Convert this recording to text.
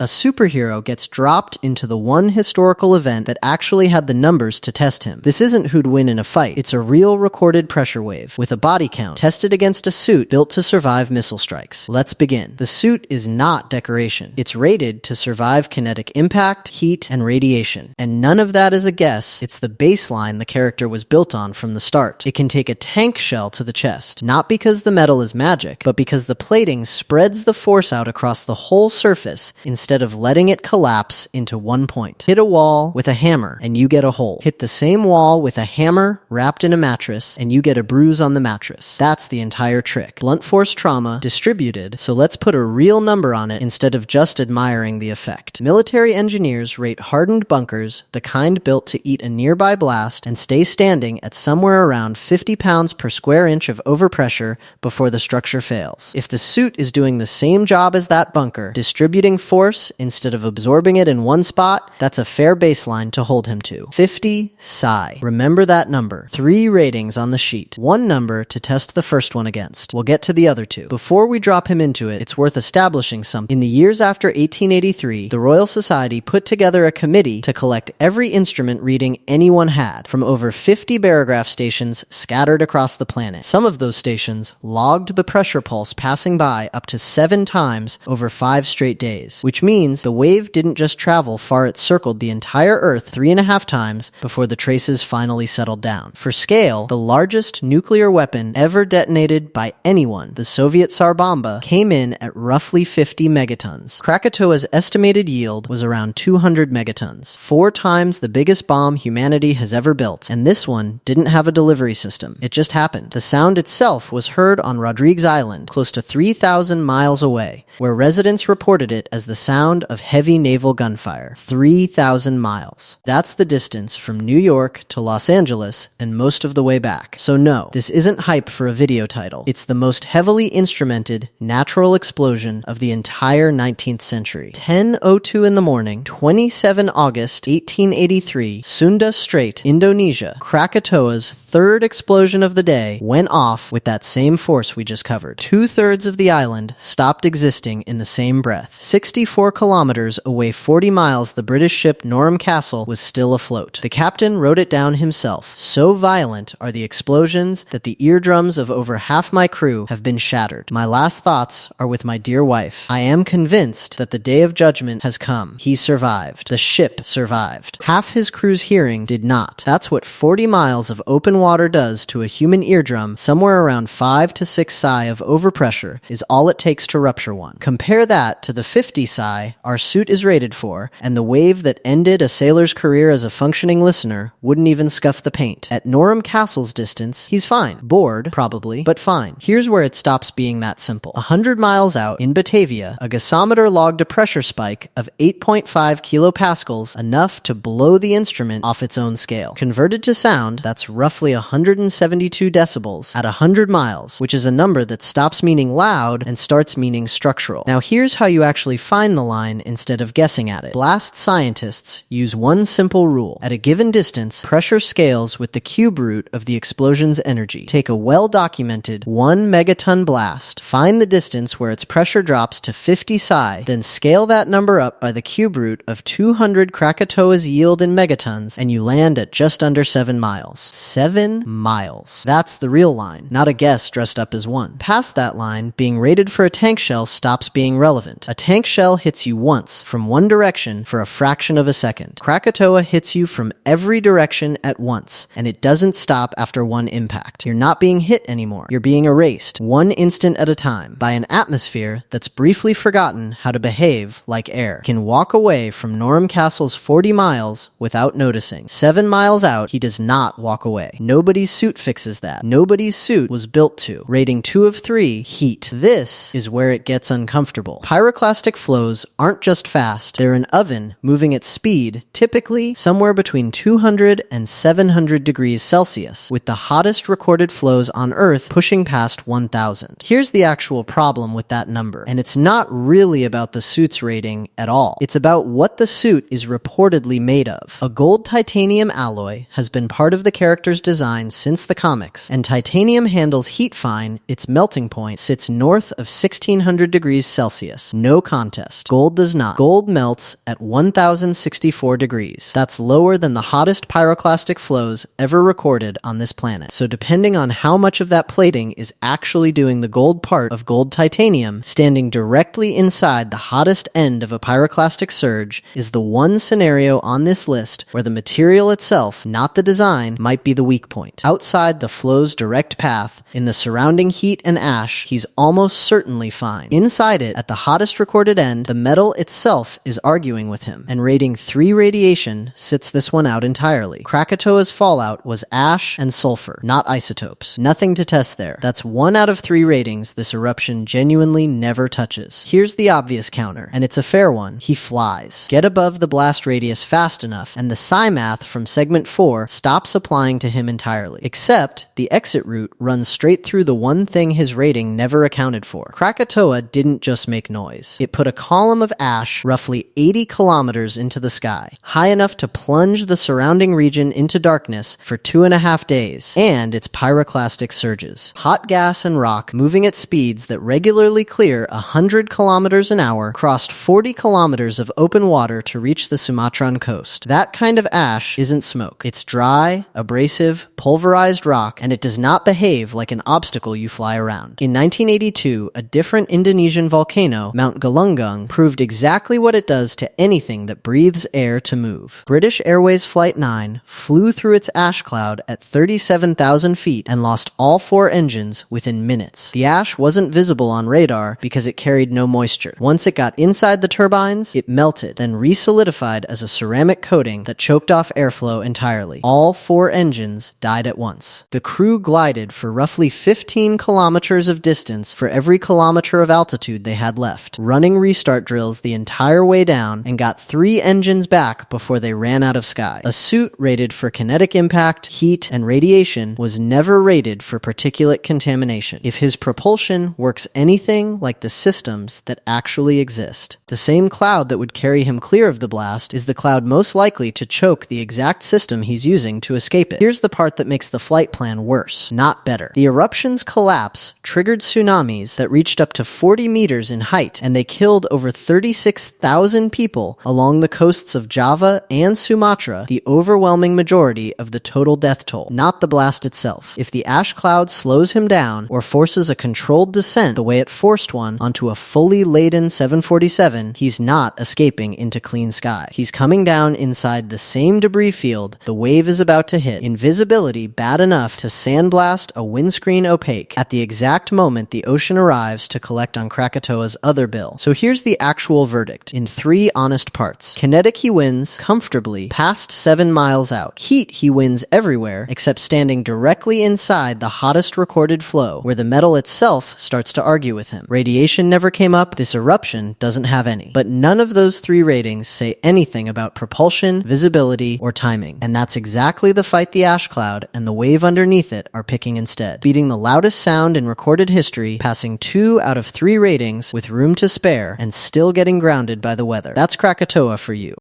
A superhero gets dropped into the one historical event that actually had the numbers to test him. This isn't who'd win in a fight. It's a real recorded pressure wave with a body count tested against a suit built to survive missile strikes. Let's begin. The suit is not decoration. It's rated to survive kinetic impact, heat, and radiation. And none of that is a guess. It's the baseline the character was built on from the start. It can take a tank shell to the chest, not because the metal is magic, but because the plating spreads the force out across the whole surface instead of letting it collapse into one point. Hit a wall with a hammer and you get a hole. Hit the same wall with a hammer wrapped in a mattress and you get a bruise on the mattress. That's the entire trick. Blunt force trauma distributed, so let's put a real number on it instead of just admiring the effect. Military engineers rate hardened bunkers, the kind built to eat a nearby blast and stay standing at somewhere around 50 pounds per square inch of overpressure before the structure fails. If the suit is doing the same job as that bunker, distributing force instead of absorbing it in one spot, that's a fair baseline to hold him to. 50 psi. Remember that number. 3 ratings on the sheet. 1 number to test the first one against. We'll get to the other 2. Before we drop him into it, it's worth establishing something. In the years after 1883, the Royal Society put together a committee to collect every instrument reading anyone had from over 50 barograph stations scattered across the planet. Some of those stations logged the pressure pulse passing by up to 7 times over 5 straight days, which means the wave didn't just travel far, it circled the entire Earth 3.5 times before the traces finally settled down. For scale, the largest nuclear weapon ever detonated by anyone, the Soviet Tsar Bomba, came in at roughly 50 megatons. Krakatoa's estimated yield was around 200 megatons, 4 times the biggest bomb humanity has ever built, and this one didn't have a delivery system. It just happened. The sound itself was heard on Rodrigues Island, close to 3,000 miles away, where residents reported it as the sound of heavy naval gunfire. 3,000 miles. That's the distance from New York to Los Angeles and most of the way back. So no, this isn't hype for a video title. It's the most heavily instrumented natural explosion of the entire 19th century. 10:02 in the morning, 27 August 1883, Sunda Strait, Indonesia. Krakatoa's third explosion of the day went off with that same force we just covered. 2/3 of the island stopped existing in the same breath. 64 kilometers away 40 miles, the British ship Norham Castle was still afloat. The captain wrote it down himself. So violent are the explosions that the eardrums of over half my crew have been shattered. My last thoughts are with my dear wife. I am convinced that the day of judgment has come. He survived. The ship survived. Half his crew's hearing did not. That's what 40 miles of open water does to a human eardrum. Somewhere around 5 to 6 psi of overpressure is all it takes to rupture one. Compare that to the 50 psi our suit is rated for, and the wave that ended a sailor's career as a functioning listener wouldn't even scuff the paint. At Norham Castle's distance, he's fine. Bored, probably, but fine. Here's where it stops being that simple. 100 miles out, in Batavia, a gasometer logged a pressure spike of 8.5 kilopascals, enough to blow the instrument off its own scale. Converted to sound, that's roughly 172 decibels at 100 miles, which is a number that stops meaning loud and starts meaning structural. Now here's how you actually find the line instead of guessing at it. Blast scientists use one simple rule. At a given distance, pressure scales with the cube root of the explosion's energy. Take a well-documented 1 megaton blast, find the distance where its pressure drops to 50 psi, then scale that number up by the cube root of 200 Krakatoa's yield in megatons, and you land at just under 7 miles. 7 miles. That's the real line, not a guess dressed up as one. Past that line, being rated for a tank shell stops being relevant. A tank shell hits you once, from one direction, for a fraction of a second. Krakatoa hits you from every direction at once, and it doesn't stop after one impact. You're not being hit anymore. You're being erased, one instant at a time, by an atmosphere that's briefly forgotten how to behave like air. It can walk away from Norham Castle's 40 miles without noticing. 7 miles out, he does not walk away. Nobody's suit fixes that. Nobody's suit was built to. Rating 2 of 3, heat. This is where it gets uncomfortable. Pyroclastic flows aren't just fast, they're an oven moving at speed, typically somewhere between 200 and 700 degrees Celsius, with the hottest recorded flows on Earth pushing past 1,000. Here's the actual problem with that number, and it's not really about the suit's rating at all. It's about what the suit is reportedly made of. A gold titanium alloy has been part of the character's design since the comics, and titanium handles heat fine. Its melting point sits north of 1600 degrees Celsius. No contest. blast. Gold does not. Gold melts at 1064 degrees. That's lower than the hottest pyroclastic flows ever recorded on this planet. So depending on how much of that plating is actually doing the gold part of gold titanium, standing directly inside the hottest end of a pyroclastic surge is the one scenario on this list where the material itself, not the design, might be the weak point. Outside the flow's direct path, in the surrounding heat and ash, he's almost certainly fine. Inside it, at the hottest recorded end, the metal itself is arguing with him, and rating 3 radiation sits this one out entirely. Krakatoa's fallout was ash and sulfur, not isotopes. Nothing to test there. That's 1 out of 3 ratings this eruption genuinely never touches. Here's the obvious counter, and it's a fair one. He flies. Get above the blast radius fast enough, and the psi math from segment 4 stops applying to him entirely. Except, the exit route runs straight through the one thing his rating never accounted for. Krakatoa didn't just make noise. It put a column of ash roughly 80 kilometers into the sky, high enough to plunge the surrounding region into darkness for 2.5 days, and its pyroclastic surges. Hot gas and rock, moving at speeds that regularly clear 100 kilometers an hour, crossed 40 kilometers of open water to reach the Sumatran coast. That kind of ash isn't smoke. It's dry, abrasive, pulverized rock, and it does not behave like an obstacle you fly around. In 1982, a different Indonesian volcano, Mount Galunggung, proved exactly what it does to anything that breathes air to move. British Airways Flight 9 flew through its ash cloud at 37,000 feet and lost all 4 engines within minutes. The ash wasn't visible on radar because it carried no moisture. Once it got inside the turbines, it melted, then re-solidified as a ceramic coating that choked off airflow entirely. All 4 engines died at once. The crew glided for roughly 15 kilometers of distance for every kilometer of altitude they had left, running restart drills the entire way down, and got 3 engines back before they ran out of sky. A suit rated for kinetic impact, heat, and radiation was never rated for particulate contamination. If his propulsion works anything like the systems that actually exist, the same cloud that would carry him clear of the blast is the cloud most likely to choke the exact system he's using to escape it. Here's the part that makes the flight plan worse, not better. The eruption's collapse triggered tsunamis that reached up to 40 meters in height, and they killed over 36,000 people along the coasts of Java and Sumatra, the overwhelming majority of the total death toll, not the blast itself. If the ash cloud slows him down or forces a controlled descent the way it forced one onto a fully laden 747, he's not escaping into clean sky. He's coming down inside the same debris field the wave is about to hit, in visibility bad enough to sandblast a windscreen opaque at the exact moment the ocean arrives to collect on Krakatoa's other bill. So here's the actual verdict in 3 honest parts. Kinetic, he wins comfortably past 7 miles out. Heat, he wins everywhere except standing directly inside the hottest recorded flow, where the metal itself starts to argue with him. Radiation never came up. This eruption doesn't have any. But none of those 3 ratings say anything about propulsion, visibility, or timing. And that's exactly the fight the ash cloud and the wave underneath it are picking instead. Beating the loudest sound in recorded history, passing 2 out of 3 ratings with room to spare, and still getting grounded by the weather. That's Krakatoa for you.